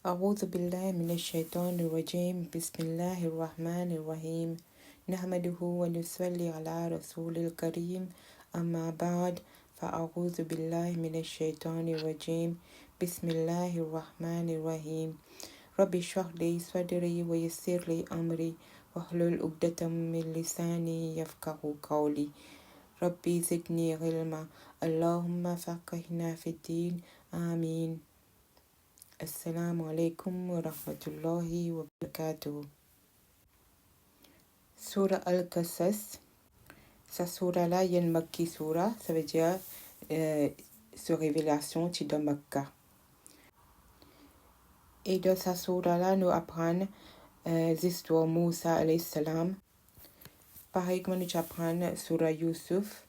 أعوذ بالله من الشيطان الرجيم بسم الله الرحمن الرحيم نحمده ونصلي على رسول الكريم أما بعد فأعوذ بالله من الشيطان الرجيم بسم الله الرحمن الرحيم رب اشرح لي صدري ويسر لي أمري واحلل عقدة من لساني يفقهوا قولي ربي زدني علما اللهم فقهنا في الدين آمين. Assalamu alaikum wa rahmatullahi wa barakatuh. Surah Al-Qasas. Sa surah-là, il y a une Makki surah, ça veut dire sur révélation de Makka. Et dans sa surah-là, nous apprenons l'histoire de Moussa alayhi salam. Pareil comme nous apprenons surah Yusuf,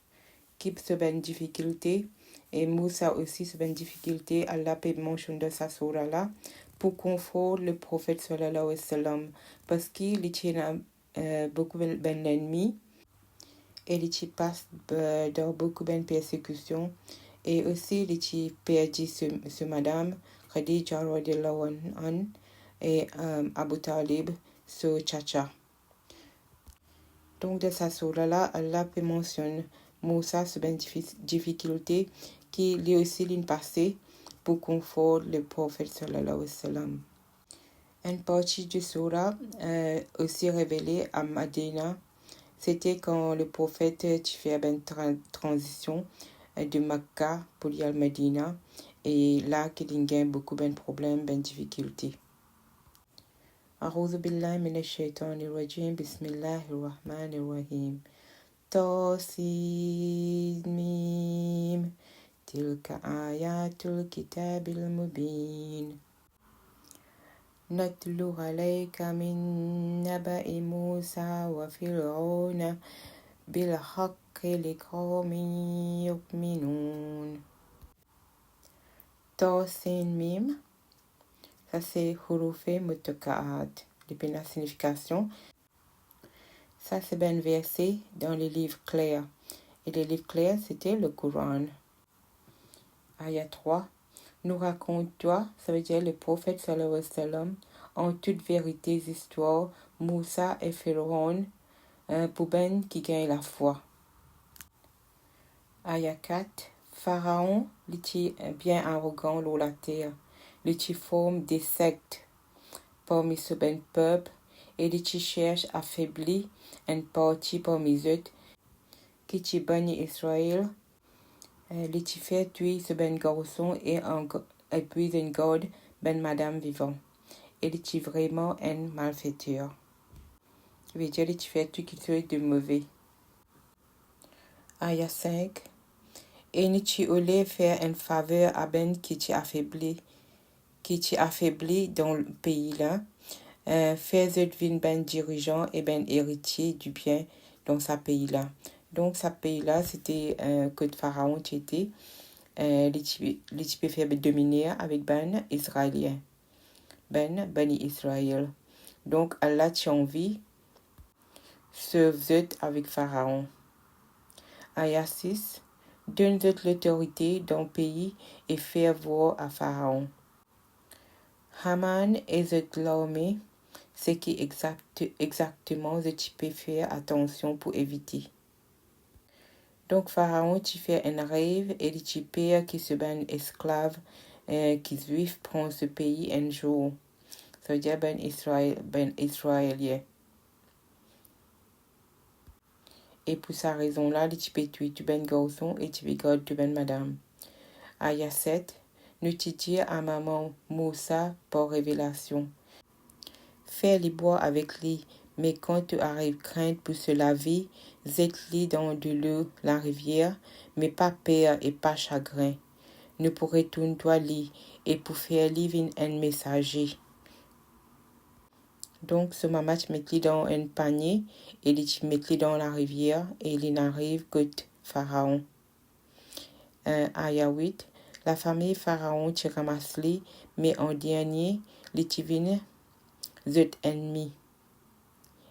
qui se met en difficulté. Et Moussa aussi se met en difficulté. Allah peut mentionner dans sa surah-là pour conforter le prophète sallallahu alayhi wa sallam. Parce qu'il tient beaucoup d'ennemis. Et il passe dans beaucoup de persécutions. Et aussi, il perdu ce madame, Khadija radiallahu anha, et Abu Talib, ce Chacha. Donc, dans sa surah-là, Allah peut mentionner Moussa se met en difficulté qui lui aussi l'une passé pour conforter le prophète sallallahu alayhi wa sallam. Une partie du surah aussi révélée à Medina, c'était quand le prophète fait une transition de Mecca pour aller à Medina et là qu'il y a beaucoup de problèmes, de difficultés. أعوذ بالله من الشيطان الرجيم بسم الله الرحمن الرحيم طاسيم تلك آيات الكتاب المبين نتلو عليك من نبأ موسى وفرعون بالحق لقوم يؤمنون. Sin mim, ça c'est hurufé mutakaat. Depuis la signification, ça c'est bien versé dans les livres clairs. Et les livres clairs, c'était le Coran. Ayat 3. Nous raconte-toi, ça veut dire le prophète sallallahu alayhi wa sallam, en toute vérité des histoires, Moussa et Pharaon, pour ben qui gagne la foi. Ayat 4. Pharaon, il est bien arrogant dans la terre. Il forme des sectes parmi ce ben peuple et il cherche à affaiblir une partie parmi eux qui est béni Israël. Il fait tuer ce ben garçon et puis une garde ben madame vivant. Il est vraiment un malfaiteur. Il veut dire qu'il fait tout qui soit de mauvais. Ayat 5. Et nous voulons faire une faveur à ben qui est affaibli dans le pays-là. Faire ben dirigeant et ben héritier du bien dans ce pays-là. Donc, ce pays-là, c'était que le pharaon était. Il peut faire dominer avec ben israélien. Ben Israël. Donc, Allah a envie se faisait avec pharaon. Ayat 6. Donne-nous l'autorité dans le pays et faire voir à pharaon. Haman est l'armée, ce qui exactement tu peux faire attention pour éviter. Donc, Pharaon, tu fais un rêve et tu pères qui se ben esclave qui juif prend ce pays un jour. Ça veut dire ben Israélien. Et pour sa raison-là, tu peux tuer tu ben garçon et tu peux garder tu ben madame. Ayat 7. Nous te dire à maman Moussa par révélation. Fais les bois avec lui, mais quand tu arrives crainte pour se laver, jette-les dans de l'eau, la rivière, mais pas peur et pas chagrin. Ne pourrait tourner-toi lit et pour faire livre un messager. Donc, ce maman tu mets dans un panier et tu mets dans la rivière et il n'arrive que Pharaon. Ayat 8. La famille Pharaon tu ramasses les, mais en dernier, les divines zut ennemis.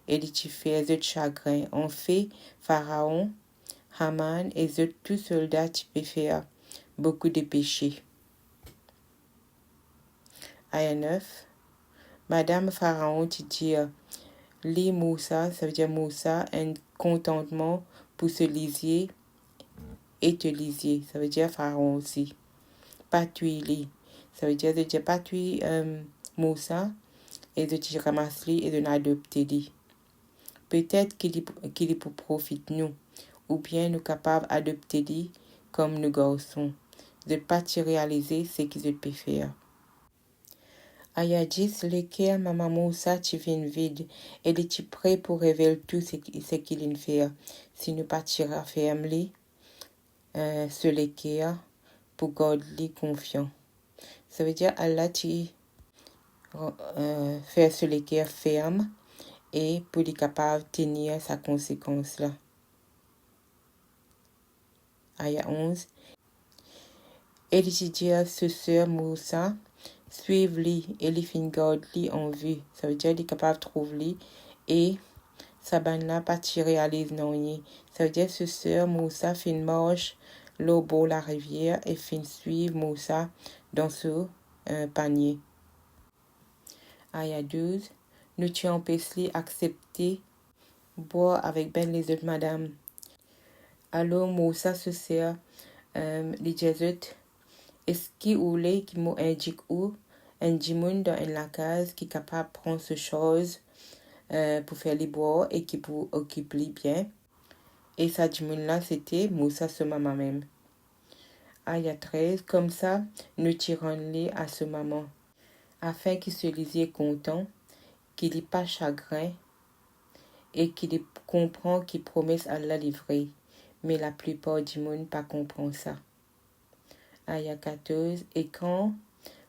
Et tu fais zut chagrin. En fait, Pharaon, Haman et zut tout soldat tu peux faire beaucoup de péchés. Aya 9. Madame Pharaon te dit, li Moussa, ça veut dire Moussa, un contentement pour se lisier et te lisier, ça veut dire Pharaon aussi. Patui li, ça veut dire patui Moussa, et de te ramasser li et de n'adopter li. Peut-être qu'il est pour profiter nous, ou bien nous capables d'adopter li comme nous garçons, de pas te réaliser ce qu'ils peuvent faire. Aya 10, lequel maman Moussa tu viens vide, et es-tu prêt pour révéler tout ce qu'il fait, si nous pas tirer ferme li, ce lequel, pour garder confiant. Ça veut dire Allah tu faire ce lequel ferme, et pour être capable de tenir sa conséquence là. Aya 11. Et dit dire ce sœur Moussa, suivre-li et les fin garde-li en vue. Ça veut dire qu'il est capable de trouver et sa banne là pas tirer à l'aise non. Ça veut dire ce sœur Moussa fin marche l'eau beau la rivière et fin suivre Moussa dans ce panier. Aya 12. Nous tu empêches accepter boire avec ben les autres madame. Alors Moussa se sert les Jésuites. Est-ce qu'il voulait qu'il m'indique où un djimoun dans une case qui est capable de prendre ce chose pour faire les bois et qui pour occuper bien. Et ça djimoun là c'était Moussa ce maman même. Aya 13. Comme ça, nous tirons-les à ce maman, afin qu'il se lise content, qu'il n'ait pas chagrin et qu'il comprend qu'il promet à la livrer. Mais la plupart du monde pas comprend ça. Aya 14. Et quand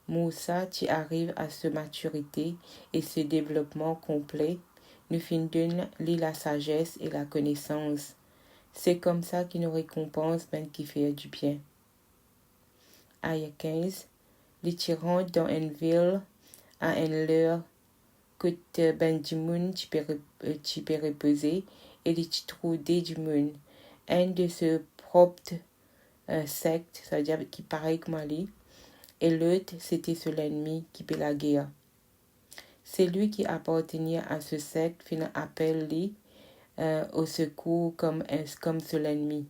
Moussa tu arrive à ce maturité et ce développement complet, nous finissons la sagesse et la connaissance. C'est comme ça qu'il nous récompense ben qui fait du bien. Aya 15. Les tirant dans une ville à une heure que ben du monde tu peux reposer et les trouver du monde. Un de ce propre secte, c'est-à-dire qui paraît comme lui, et l'autre c'était sur l'ennemi qui fait la guerre. C'est lui qui appartenait à ce secte fin appelle lui au secours comme sur l'ennemi.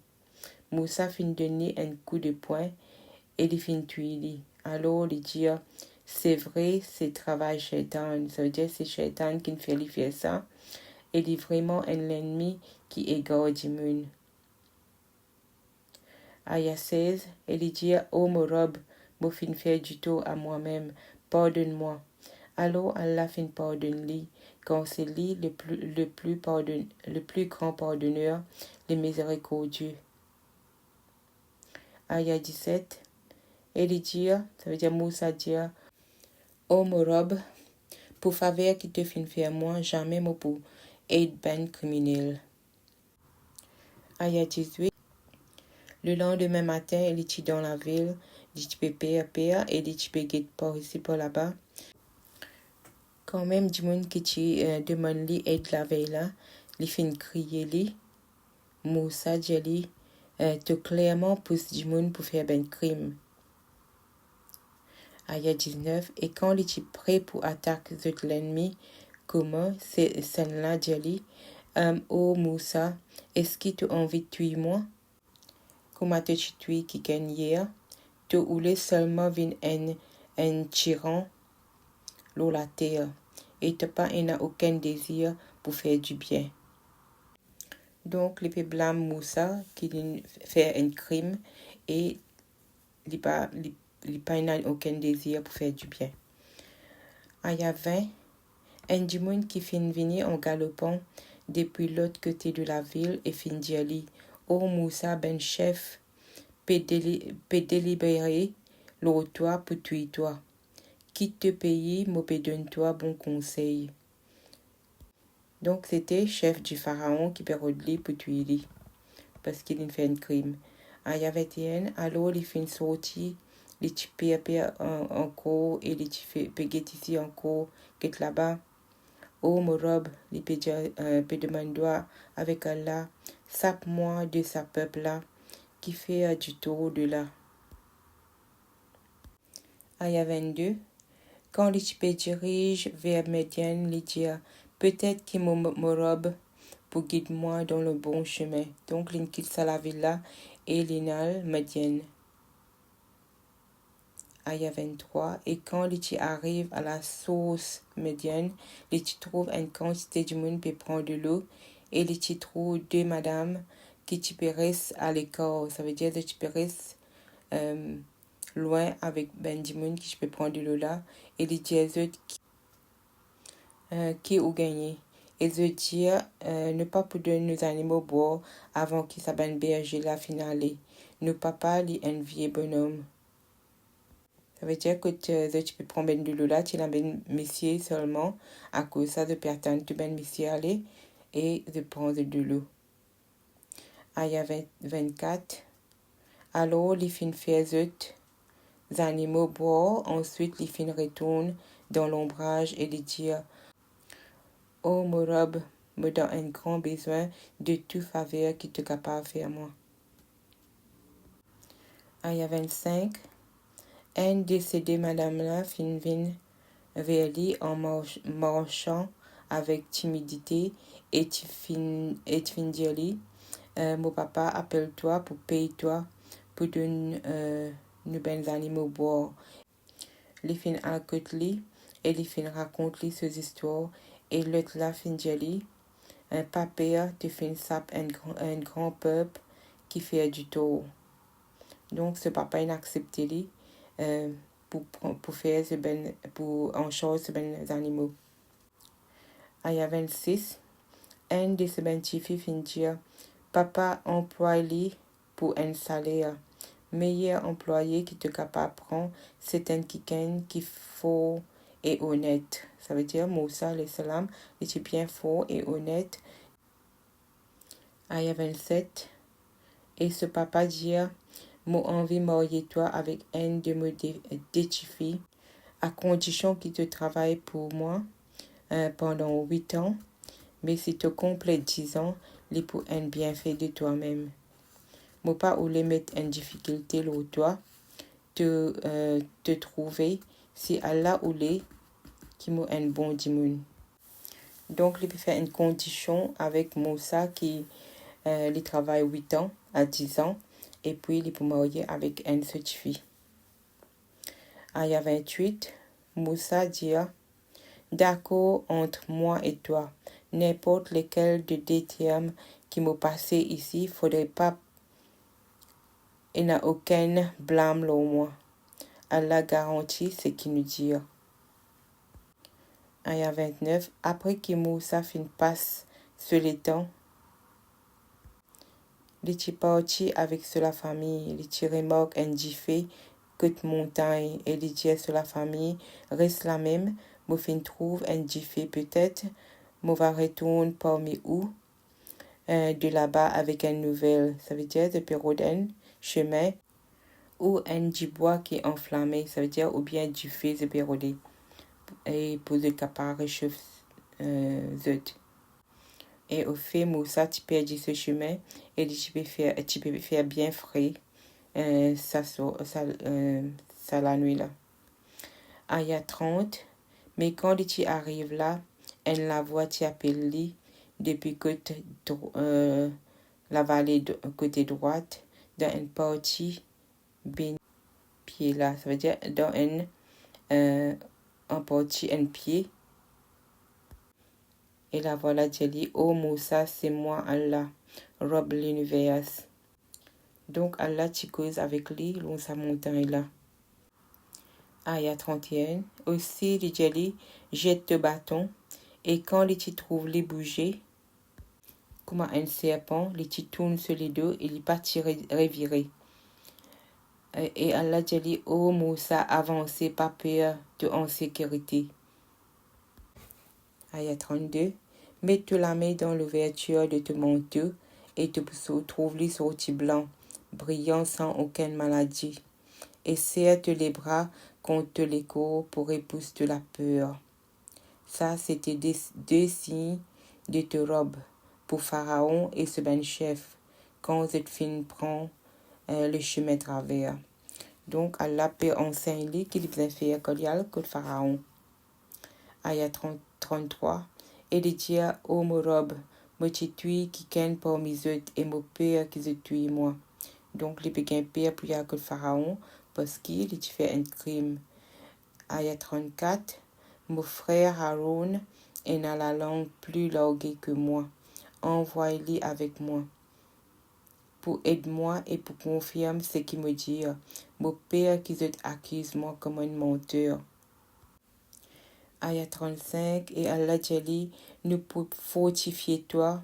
Moussa fin donner un coup de poing et il fin tuer lui. Alors il dit c'est vrai, c'est travail shaitan, ça veut dire c'est shaitan qui fait lui faire ça. Il est vraiment un ennemi qui égare du monde. Aya 16, il dit oh mon robe, me fin faire du tort à moi-même, pardonne-moi. Alors Allah fin pardonne-lui, quand c'est lui le plus grand pardonneur, le miséricordieux. Aya 17, il dit, ça veut dire Moussa dit, oh mon robe, pour faveur qui te fin faire moi, jamais moi pour être ben criminel. Aya 18, le lendemain matin, il est dans la ville, il dit père, et il dit par ici, par là-bas. Quand même, du monde qui te demande li aide la veille là, li fin crier li, Moussa dit te clairement pousse du monde pour faire ben crime. Aya 19, et quand il est prêt pour attaquer l'ennemi, comment c'est celle-là dit oh Moussa, est-ce que tu as envie de tuer moi? Comment tu tué qui gagne hier? Tu voulais seulement venir un tyran l'eau la terre et tu n'as aucun désir pour faire du bien. Donc, les blâme Moussa qui fait un crime et il n'a aucun désir pour faire du bien. Aya 20, un djimoun qui fin venir en galopant depuis l'autre côté de la ville et fin dire li, oh Moussa ben chef, peut délibérer le toi pour tuer toi. Quitte te pays, me donne-toi bon conseil. Donc c'était chef du pharaon qui pérodli pour tuer lui, parce qu'il a fait un crime. Aya 21, alors il fait sortir, il perd encore et il fait ici encore, qui là-bas. Oh mon robe, il peut demander avec Allah, sape-moi de sa peuple là, qui fait du taureau de là. Aya 22, Quand les types dirigent vers Médiane, les dire peut-être qu'il me robe pour guide-moi dans le bon chemin. Donc, l'in quitte la villa et l'inal Médiane. Aya 23. Et quand les arrivent à la source Médiane, les trouvent une quantité de monde pour prendre de l'eau et les trouvent deux madames qui périssent à l'écart. Ça veut dire que tu périsses loin avec ben du monde qui peut prendre de l'eau là et les autres qui ont gagné. Et je dire ne pas pour donner nos animaux boire avant qu'ils s'abandonnent berger la finale. Nos papas les envier bonhomme. Ça veut dire que tu peux prendre de l'eau là, tu l'as ben monsieur seulement à cause ça de perdre tu ben monsieur aller et de prendre de l'eau. Aya 24. Alors les fins faire les animaux boire, ensuite les fins retournent dans l'ombrage et les dire oh mon robe me donne un grand besoin de tout faveur qui te capable faire moi. Aya 25. Un de ces deux madame-là fin vers lui en marchant avec timidité et fin dire lui mon papa appelle-toi pour payer toi pour donner nous ben animaux boire. Les fin écoute lui et les fin raconte lui ces histoires et l'autre là fin dire lui un papa te fin sap un grand peuple qui fait du tort. Donc ce papa il accepte lui pour faire ce ben pour en charge ce ben animaux. Aya 26. Un de ces ben filles fin dire papa emploie-lui pour un salaire. Meilleur employé qui te capable prendre, c'est un quelqu'un qui fort et honnête. Ça veut dire Moussa le salam, il est bien fort et honnête. Aya 27. Et ce papa dit moi envie marier toi avec un de mes deux filles à condition qu'il te travaille pour moi pendant 8 ans, mais si tu complètes 10 ans, il pour un bienfait de toi-même. Moi pas ou les mettre en difficulté l'autre toi te trouver si Allah ou les qui m'a un bon dimoun. Donc il peut faire une condition avec Moussa qui il travaille 8 ans à 10 ans et puis il peut marier avec une seule fille. Aya 28. Moussa dit d'accord entre moi et toi. N'importe lequel de deux termes qui m'ont passé ici, faudrait pas. Il n'y a aucun blâme là moi. Allah garantit ce qu'il nous dit. Aya 29. Après que Moussa fin passe sur les temps, il est parti avec la famille. Il remarque un diffé côte montagne et il dit sur la famille reste la même. Moi fin trouve un diffé peut-être. Moi va retourner parmi où de là-bas avec une nouvelle. Ça veut dire de Pérodin, chemin ou un du bois qui est enflammé. Ça veut dire ou bien du feu de Pérodé. Et pour le capable réchauffer et au fait Moussa tu perds ce chemin et tu peux faire bien frais ça la nuit là. Aya 30. Mais quand tu arrives là elle la voix tu appelles lui depuis côté la vallée de côté droite dans une partie ben pied là, ça veut dire dans un partie un pied. Et la voilà dit oh Moussa c'est moi Allah robe l'univers. Donc Allah tu cause avec lui long sa montagne là. Aya 31. Aussi dit Jelly jette le bâton et quand il t'y trouve les bouger comme un serpent, il t'y tourne sur les dos et il partit revirer. Et Allah dit oh Moussa avancez pas peur de en sécurité. Aya 32. Mets la main dans l'ouverture de ton manteau et te trouve les sorties blancs, brillants sans aucune maladie. Et serre les bras contre les corps pour repousser de la peur. Ça, c'était deux signes de ta robe pour Pharaon et ce ben chef quand cette fille prend le chemin travers. Donc, Allah peut enseigner qu'il vient faire colial que le pharaon. Ayat 33. Et de dire, ô mon robe, moi tu tue qui ken parmi eux et mon père qui se tue moi. Donc, les pékin père pour que le pharaon parce qu'il fait un crime. Ayat 34. Mon frère Aaron est dans la langue plus larguée que moi. Envoie-le avec moi. Pour aider-moi et pour confirmer ce qu'il me dit. Mon père qui accuse moi comme un menteur. Ayat 35. Et Allah dit, nous pour fortifier toi,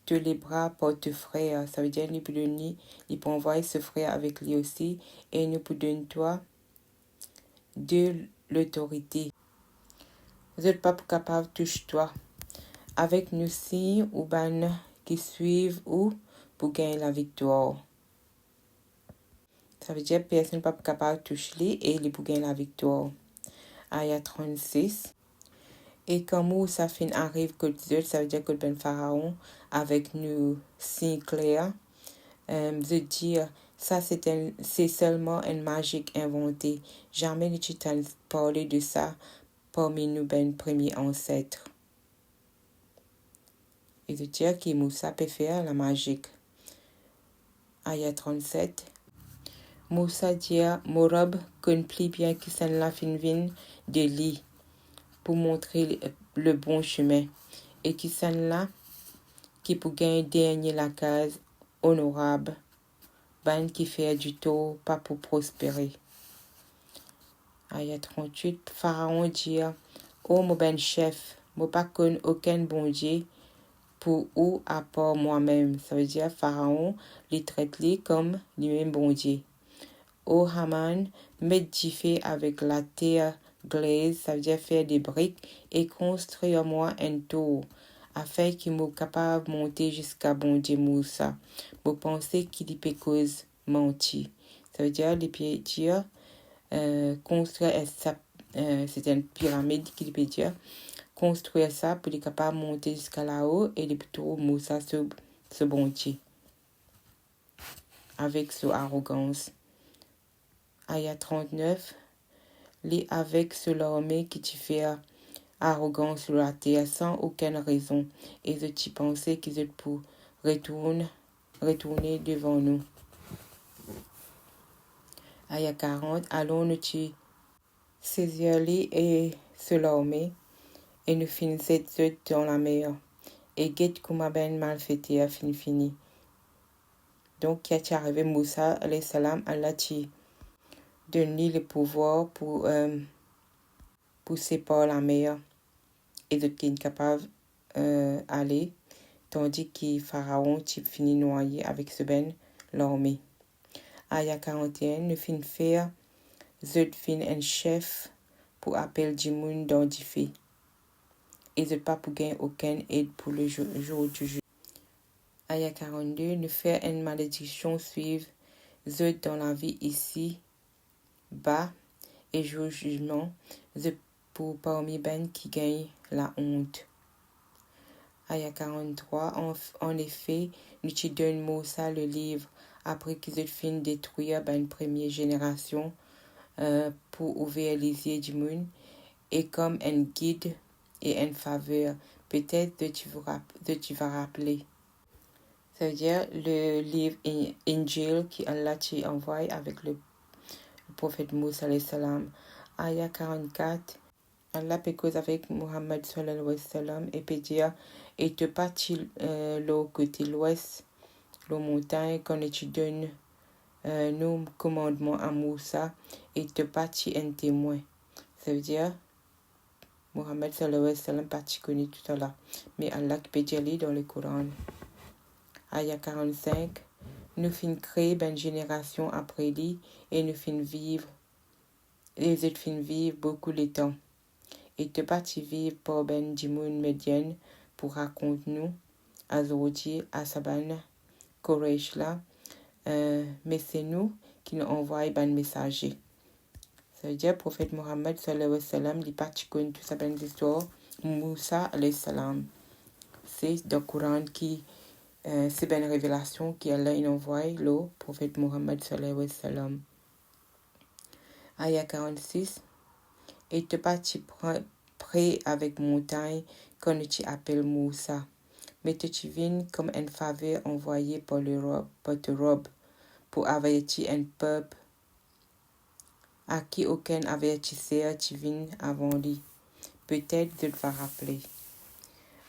tous les bras par tes frères. Ça veut dire, nous pour donner, il peut envoyer ce frère avec lui aussi. Et nous pour donner toi de l'autorité. Vous n'êtes pas capable de toucher toi. Avec nous si ou ban qui suivent ou pour gagner la victoire. Ça veut dire personne n'est pas capable de toucher et il pour gagner la victoire. Ayat 36. Et quand Moussa fin arrive que Dieu, ça veut dire que le pharaon avec nous si clair, veut dire ça c'est seulement une magie inventée. Jamais ne tu t'en parlé de ça parmi nous ben premiers ancêtres. Et de dire que Moussa peut faire la magie. Ayat 37. Moussa dit Morab qu'on plie bien que ça ne la fin vin de lit pour montrer le bon chemin et qui ça là qui pour gagner dernier la case honorable ban qui fait du tort pas pour prospérer. Ayat 38. Pharaon dit oh mon ben chef moi pas connais aucun bon Dieu pour ou à part moi-même. Ça veut dire Pharaon les traite comme lui-même bon Dieu. Ô Haman, m'édifier avec la terre glaise, ça veut dire faire des briques et construire moi un tour, afin qu'il me capable de monter jusqu'à bon Dieu Moussa. Vous pensez qu'il peut cause mentir. Ça veut dire les pieds dire construire ça, c'est une pyramide qu'il peut dire construire ça pour être capable de monter jusqu'à là-haut et de plutôt Moussa ce bon Dieu avec son arrogance. Ayat 39. Lis avec ce l'armée qui te fait arrogance sur la terre sans aucune raison et je t'y pensais qu'ils étaient pour retourner devant nous. Ayat 40. Allons nous tu saisir-les et se l'armée et nous finissons dans la mer et guette comme ben mal fêté à fini. Donc, qui est arrivé Moussa, alayhi salam, Allah t'y donne le pouvoir pour pousser par la mer et d'autres qui sont capables d'aller, tandis que Pharaon t'y finit noyé avec ce ben l'armée. Ayat 41, nous fin faire, zot fin un chef pour appel du monde dans du fait. Et zot pas pour gagner aucune aide pour le jour du juge. Ayat 42, nous faire une malédiction suivre zot dans la vie ici, bas, et jour jugement, zot pour parmi ben qui gagne la honte. Ayat 43, en effet, nous te donne Moussa le livre après qu'ils aient fini de détruire ben première génération pour ouvrir les yeux du monde et comme un guide et une faveur. Peut-être que tu vas rappeler. Ça veut dire le livre Injil qui Allah t'a envoyé avec le prophète Moussa alayhi salam. Ayat 44. Allah peut causer avec Muhammad sallallahu alayhi wa sallam et peut dire et te parti le côté l'ouest, la montagne quand tu donnes nos commandements à Moussa et te parti un témoin. Ça veut dire Muhammad sallallahu alayhi wa sallam parti connu tout à l'heure. Mais Allah qui peut dire dans le Coran. Ayat 45. Nous fin créer une génération après lui et nous fin vivre. Les autres fin vivre beaucoup de temps. Et te parti vivre pour ben du monde médiane pour raconter nous à Zodi, à Saban, Koresh là. Mais c'est nous qui nous envoyons ben messager. Ça veut dire prophète Mohammed sallallahu alayhi wa sallam, il parti connu tout ça ben histoire Moussa alayhi salam. C'est dans le Coran qui c'est ben révélation qui Allah il envoie le prophète Mohammed sallallahu alayhi wa sallam. Aya 46. Et te pas prêt avec montagne quand tu appelles Moussa. Mais tu viens comme une faveur envoyée par te robe pour avertir un peuple à qui aucun avertisseur tu viens avant lui. Peut-être je te va rappeler.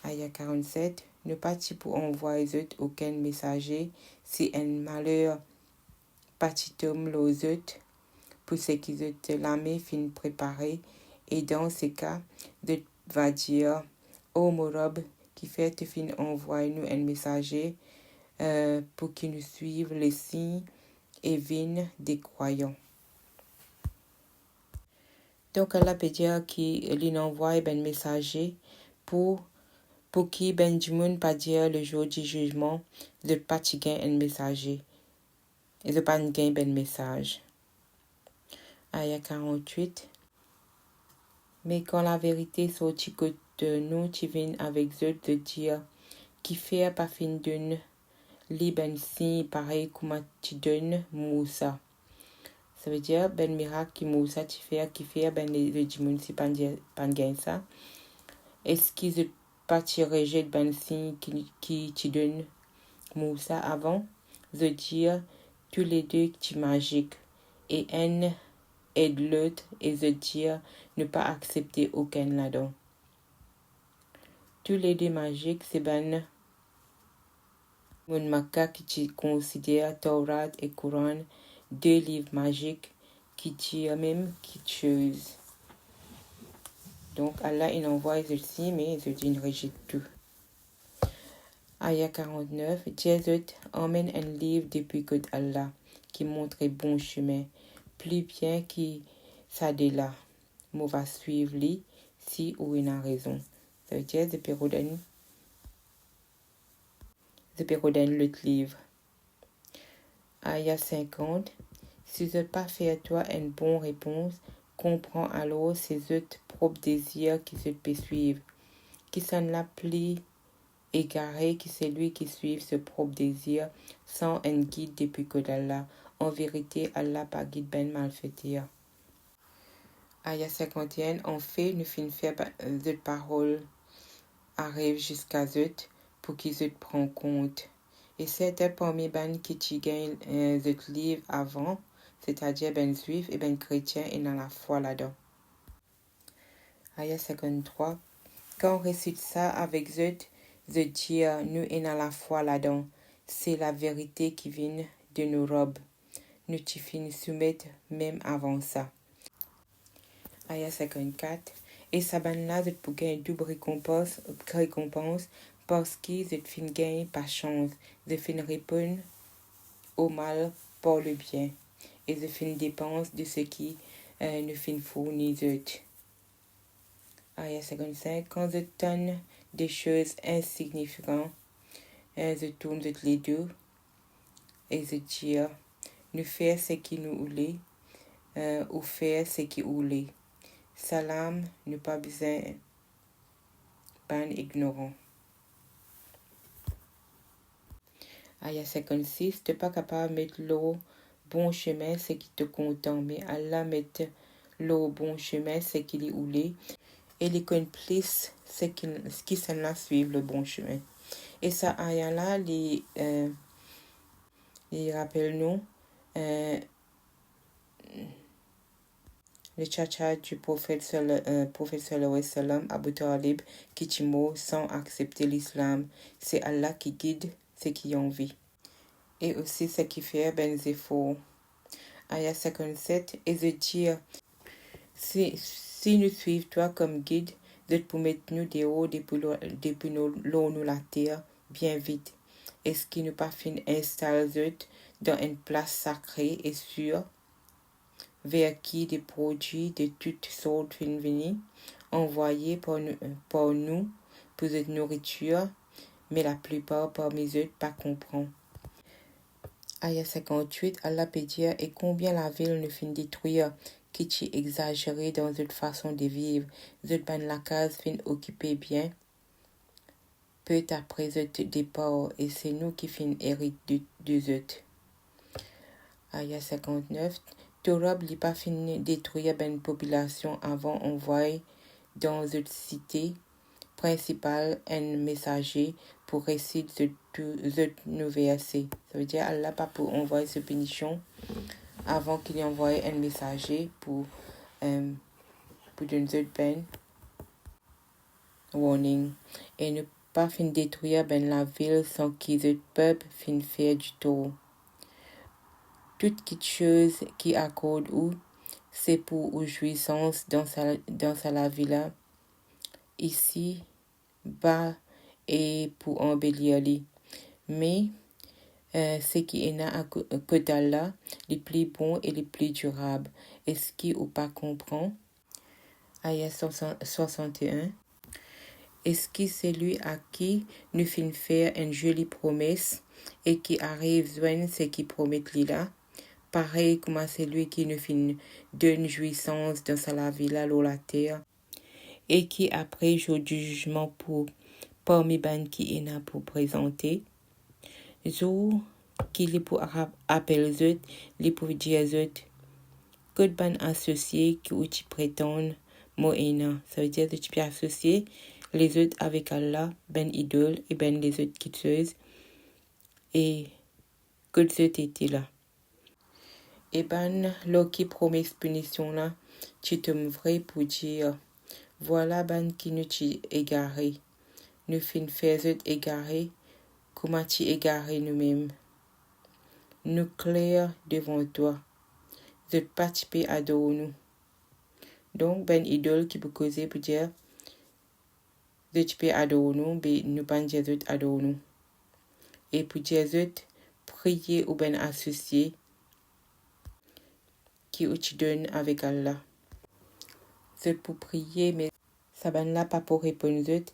Aya 47. Ne pas pour envoyer aucun messager si un malheur partitum los autres pour ce qui te l'armée fin préparée. Et dans ce cas, je va dire au Morob qui fait te fin envoyer nous un messager pour qu'il nous suive les signes et vigne des croyants. Donc, Allah peut dire qu'il envoie un messager pour qui Benjamin pas dire le jour du jugement, de pas gagner un messager. Et de pas gagner un message. Aya 48. Mais quand la vérité sortit de nous, tu viens avec eux de dire, qui fait pas fin d'une ben signe pareil comme tu donnes Moussa. Ça veut dire, ben miracle qui Moussa tu fais, qui fait ben le dimanche si pas gain ça. Est-ce qu'ils pas tu rejettes ben signe qui tu donnes Moussa avant? De dire, tous les deux tu magique. Et un aide l'autre et de dire, ne pas accepter aucun là-dedans. Tous les deux magiques, c'est ben mon maca qui tu considère Torah et Coran, deux livres magiques qui tirent même qui chose. Donc Allah il envoie ceci, mais il rejette tout. Aya 49. Jésus emmène un livre depuis que Allah qui montre bon chemin, plus bien qui ça de là. Moi va suivre lui si ou il a raison. Ça veut dire de pérodène l'autre livre. Aya 50. Si je pas fait toi une bonne réponse, comprends alors ses autres propres désirs qui se peut suivre. Qui s'en l'a plus égaré que celui qui suit ses propres désirs sans un guide depuis que d'Allah. En vérité, Allah pas guide ben malfaiteur. Aya 51. En fait, nous finissons faire cette parole arrive jusqu'à eux pour qu'ils se prennent compte. Et c'était parmi ben qui tu gagnes ce livre avant, c'est-à-dire ben juif et ben chrétien et dans la foi là-dedans. Aya 53. Quand on récite ça avec eux, de dire nous et dans la foi là-dedans, c'est la vérité qui vient de nos robes. Nous t'y finissons soumettre même avant ça. Aya 54. Et ça ben là, pour gagner double récompense parce qu'ils fin gagner par chance, de fin répondre au mal par le bien, et de fin dépense de ce qui nous fin fournit d'autres. Aya 55. Quand je donne des choses insignifiantes, je tourne de les deux et je dis nous faire ce qui nous voulait ou faire ce qui voulait. Salam, ne pas besoin ban ignorant. Aya 56. Tu n'es pas capable de mettre l'eau bon chemin, ce qui te content, mais Allah met l'eau bon chemin, ce qui lui voulait. Et les complices, ce qui s'en a suivre le bon chemin. Et ça, aya là, il rappelle nous le tchatcha du prophète sallallahu sallam Abu Talib qui est mort sans accepter l'islam. C'est Allah qui guide ceux qui ont envie. Et aussi ce qui fait ben efforts. Aya 57. Et je dis, si nous suivons toi comme guide, de pour mettre nous des hauts depuis l'eau nous la terre bien vite. Est-ce qu'il nous pas fin installer dans une place sacrée et sûre, vers qui des produits de toutes sortes fin venir, envoyés par nous pour cette nourriture, mais la plupart parmi eux pas comprend. Aya 58, Allah peut dire, et combien la ville ne fin détruire, qui t'y exagéré dans cette façon de vivre, cette ban la case fin occupée bien, peu après ce départ, et c'est nous qui fin hérite de eux. Aya 59, Torab li pas fin détruire ben population avant envoyer dans une cité principale un messager pour réciter ce nouveau verset. Ça veut dire Allah pas pour envoyer ce punition avant qu'il envoie un messager pour donner cette peine warning et ne pas fin détruire ben la ville sans que le peuple fin faire du tort. Toute chose qui accorde ou c'est pour jouissance dans la ville ici bas et pour embellir lui. Mais ce qui est à côté là, les plus bons et les plus durables. Est-ce qu'il ou pas comprend? Ayat 61. Est-ce que c'est lui à qui nous fin faire une jolie promesse et qui arrive joindre ce qui promet là? Pareil comme c'est lui qui nous fin donne jouissance dans la vie là, la terre et qui après joue du jugement pour parmi ban qui est là pour présenter. Zo qui les pour appeler zot, les pour dire zot, que ban associé qui ou tu prétendent moena. Ça veut dire que tu peux associer les autres avec Allah, ben idole et ben les autres quitteuses et que zot était là. Et ben là qui promet punition là, tu te vrai pour dire voilà ben qui nous t'y égaré. Nous fin faire zot égaré, comment t'y égaré nous-mêmes. Nous clair devant toi. Zot pas tu peux adorer nous. Donc ben idole qui peut causer pour dire zot peux adorer nous, mais nous pas dire zot adorer nous. Et pour dire zot prier ou ben associer qui ou tu donnes avec Allah. Zot pour prier mais ça ben là pas pour répondre zot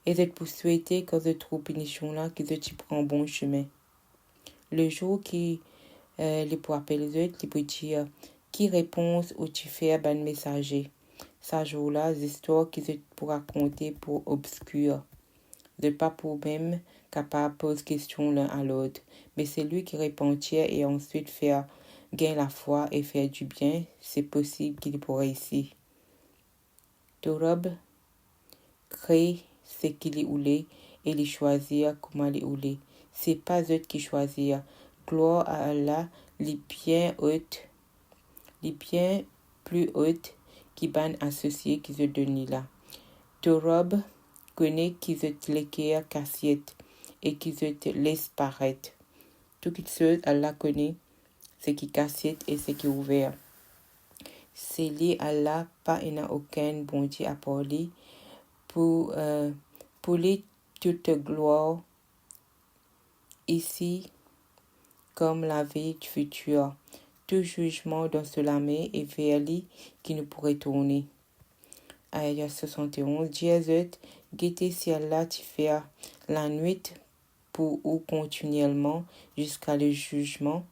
et zot pour souhaiter quand zot trouve punition là que zot tu prend bon chemin. Le jour qui les pour appeler zot qui peut dire qui réponse ou tu fais ben messager. Ça jour là histoires qui zot pour raconter pour obscur. De pas pour même capable poser question l'un à l'autre, mais c'est lui qui répond et ensuite faire gagner la foi et faire du bien, c'est possible qu'il pourrait ici. Torab crée ce qu'il est oulé et les choisir comment les ouler. C'est pas eux qui choisir. Gloire à Allah, les bien hautes, les bien plus hautes qui ban associés qui se donnent là. Torab connaît qui se l'équerre cassiette et qui se laisse paraître. Tout ce chose Allah connaît, ce qui cassiette et ce qui est ouvert. C'est lié à Allah, pas il n'y a aucun bon Dieu à parler pour lui toute gloire ici comme la vie du futur. Tout jugement dans cela met et vers lui qui ne pourrait tourner. Ayat 71. Jésus, guettez si Allah t'y fait la nuit pour ou continuellement jusqu'à le jugement.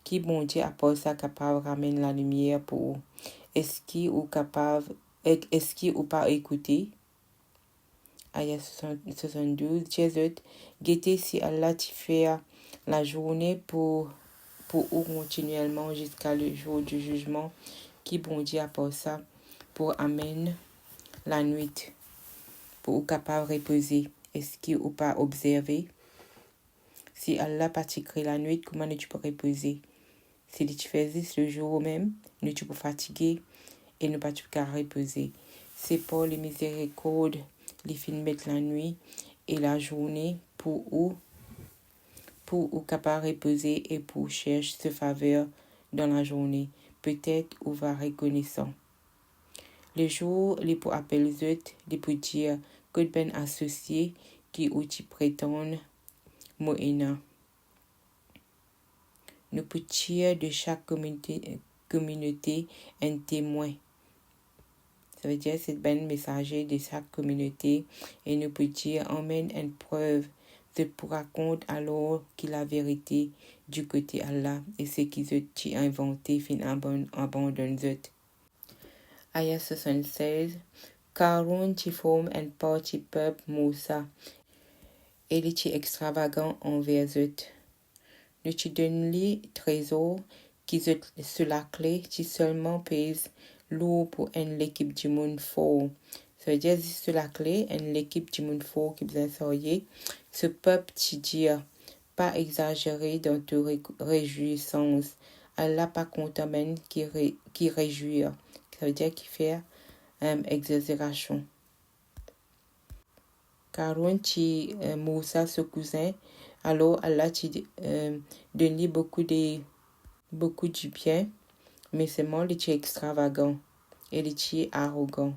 Qui bon Dieu à part ça capable ramène la lumière pour est-ce qu'il ou pas écouter? Ayat 72. Jésus, guettez si Allah t'y fait la journée pour ou continuellement jusqu'à le jour du jugement. Qui bon Dieu à part ça pour amène la nuit pour ou capable reposer. Est-ce qu'il ou pas observer? Si Allah pas créé la nuit, comment tu peux reposer? Si tu fais le jour même, nous tu peux fatiguer et ne pas tu peux reposer. C'est pour les miséricordes, les films mettre la nuit et la journée pour ou capable reposer et pour chercher ce faveur dans la journée. Peut-être ou va reconnaissant. Le jour, les pour appeler les autres, les pour dire que ben associé qui ou tu prétendent moena. Nous pouvons tirer de chaque communauté un témoin. Ça veut dire c'est ben messager de chaque communauté et nous pouvons dire emmène une preuve de pour raconte alors qu'il la vérité du côté Allah et ce qu'ils ont inventé fin abandonne zot. Ayat 76. Karun qui forme un parti peuple Moussa et il est extravagant envers eux. Nous te donne les trésors qui sur la clé, qui seulement pèse lourd pour une l'équipe du monde fort. Ça veut dire, sur la clé, une l'équipe du monde fort qui besoin soyez, ce peuple qui dit, pas exagéré dans toute réjouissance. Allah pas content même qui réjouir. Ça veut dire qui fait exagération. Caron qui Moussa, ce cousin, alors Allah qui donne beaucoup du bien, mais seulement il est extravagant et il est arrogant.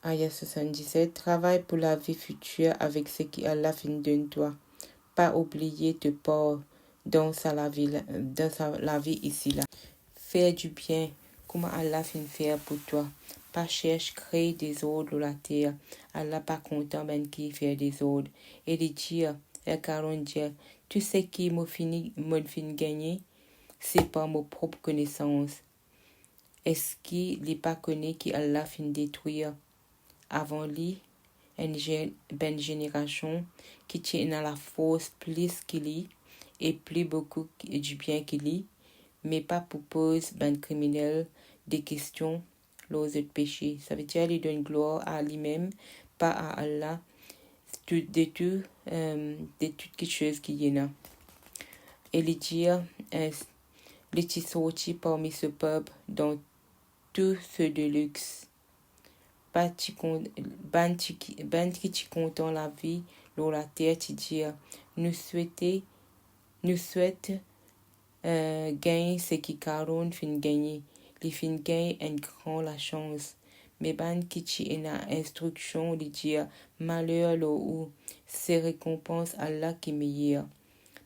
Aya 77, travaille pour la vie future avec ce qui Allah fin donne toi. Pas oublier te part dans la vie ici là. Faire du bien, comme Allah fin faire pour toi. Pas cherche créer des ordres dans la terre. Allah pas content ben qui fait des ordres. Et de dire, et Caron dire, tout ce qui m'a fin gagner, c'est par mon propre connaissance. Est-ce qu'il n'est pas connu qu'Allah fin détruire avant lui une génération qui tient à la force plus qu'il y et plus beaucoup du bien qu'il y, mais pas pour poser ben criminel des questions lors de péché. Ça veut dire qu'il donne gloire à lui-même, pas à Allah, de tout quelque chose qui y en a. Et il dit, il est sorti parmi ce peuple dans tout ce de luxe. Ban qui ti content la vie, dans la terre, ti dire, nous souhaite gagner ce qui Caron fin gagner. Les fin gagner un grand la chance. Mais ban qui ti en a instruction de dire, malheur là où, c'est récompense Allah qui meilleur.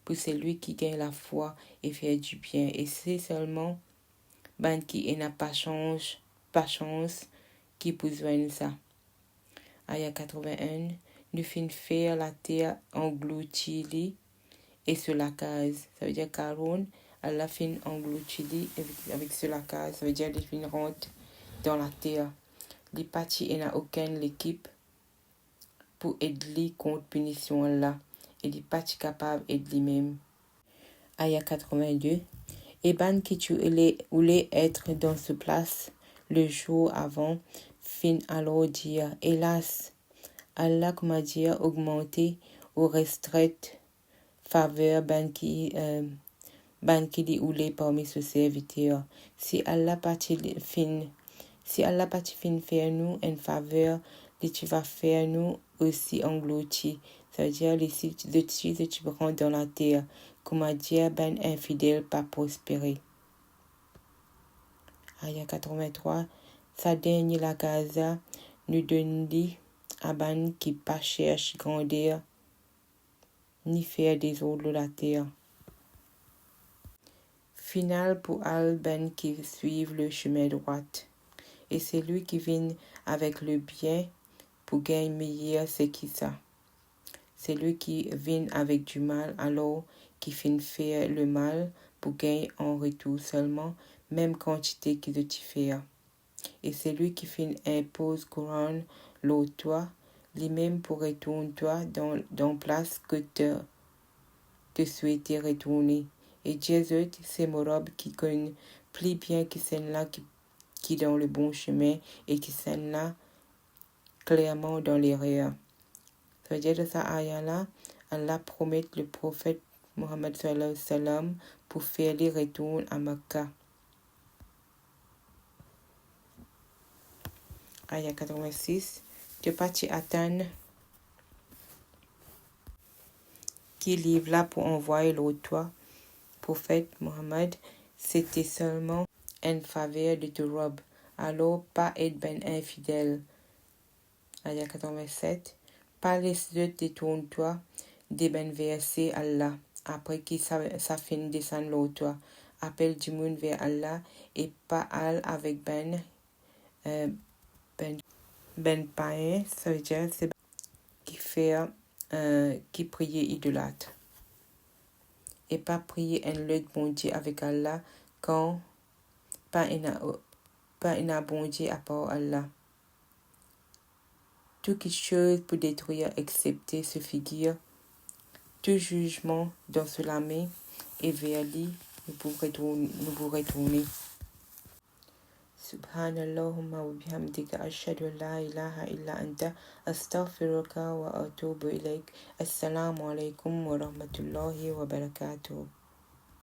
Pour celui qui gagne la foi et fait du bien. Et c'est seulement ban qui en a pas chance, qui peut joindre ça. Aya 81, nous fin faire la terre engloutie et sur la case. Ça veut dire Caron, à la fin engloutie avec sur la case. Ça veut dire les fin rentre dans la terre. Les partis n'a aucune l'équipe pour aider contre punition là. Et les partis capables d'aider lui-même. Aya 82. Et ban qui tu voulais être dans ce place le jour avant, fin alors dire, hélas, Allah comment dire augmenter ou restreindre faveur ban qui dit oulé parmi ses serviteurs. Si Allah parti fin faire nous une faveur, tu vas faire nous aussi engloutis. Ça veut dire les sites de tu prends dans la terre. Comment dire ben infidèle pas prospérer. Aya 83. Sa dernière la Gaza nous donne dit à ban qui pas cherche grandeur ni faire des ordres de la terre. Final pour al ben qui suivent le chemin droit. Et c'est lui qui vient avec le bien pour gagner meilleur c'est qui ça. C'est lui qui vient avec du mal alors qui finit faire le mal pour gagner en retour seulement même quantité qu'il te fait. Et c'est lui qui finit impose couronne l'autre toi, lui-même pour retourner toi dans place que te souhaiter retourner. Et Jésus, c'est mon robe qui connaît plus bien que celle-là qui est dans le bon chemin et qui celle-là clairement dans l'erreur. Ça veut dire de ça ayah-là, Allah promet le prophète Mohammed sallallahu alayhi wa sallam pour faire les retours à Makkah. Ayah 86. De parti attendre qui livre là pour envoyer l'autre toi, prophète Mohammed, c'était seulement une faveur de te robe. Alors pas être ben infidèle. Ayah 87. Pas les yeux détourne-toi des ben versets Allah. Après qui ça fin descendre l'autre toi. Appelle du monde vers Allah et pas al avec ben païen. Ça veut dire c'est qui fait qui prier idolâtre. Et pas prier un lieu bon Dieu avec Allah quand pas un bon Dieu à part Allah. Toute chose pour détruire excepté ce figure. tout jugement dans cela met et vers lui, nous pourrons tourner. Subhanallahumma wa bihamdika ashhadu an la ilaha illa anta astaghfiruka wa atubu ilaik. Assalamu alaikum wa rahmatullahi wa barakatuh.